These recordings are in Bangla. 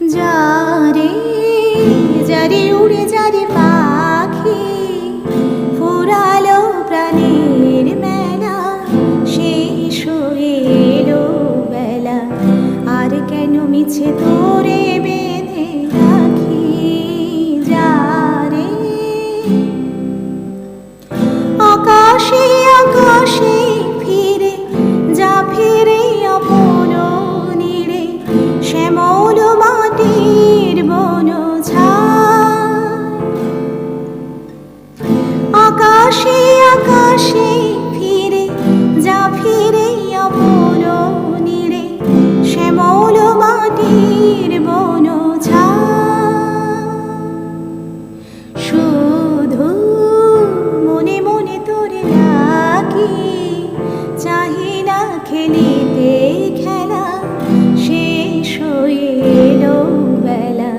যারে যারে উড়ে যারে পাখি ফুরালো প্রাণের মেলা, শেষ হয়ে এলো বেলা, আর কেন মিছে তোরে বেঁধে রাখি। যারে আকাশে আকাশে ফিরে যা ফিরে আপন নীড়ে, শ্যামল মাটির বন ঝাড়। আকাশে আকাশে ফিরে যা ফিরে আপন নীড়ে, শ্যামল মাটির বন ঝাড়। শুধু মনে মনে তোরে ডাকি, চাহি না খেলিতে খেলা, শেষ হয়ে এলো বেলা,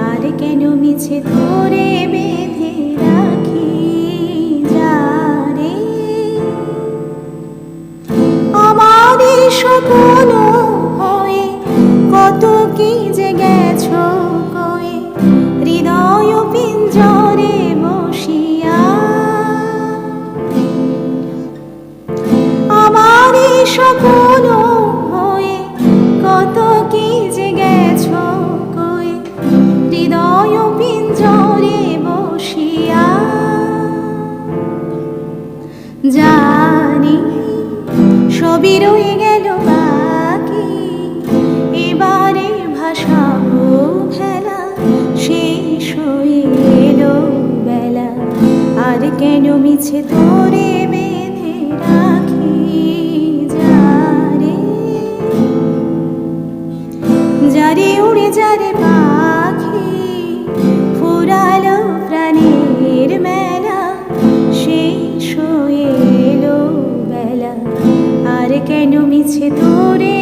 আর কেন মিছে তোরে বেঁধে রাখি। যারে আমাদের স্বপ্ন হয়ে কত কি যে গেছো কয়ে, হৃদয় পিঞ্জরে বসিয়া। আমাদের স্বপ্ন হয়ে কত কি যে গেছো কয়ে, হৃদয় পিঞ্জরে বসিয়া। জানি সবই রয়ে গেল বাকি, এবারে ভাসাবো ভেলা, শেষ হয়ে এলো বেলা, আর কেন মিছে তোরে বেঁধে রাখি। যারে যারে উড়ে যারে পাখি ফুরালো প্রাণের মেলা, শেষ হয়ে এলো বেলা, আর কেন মিছে তোরে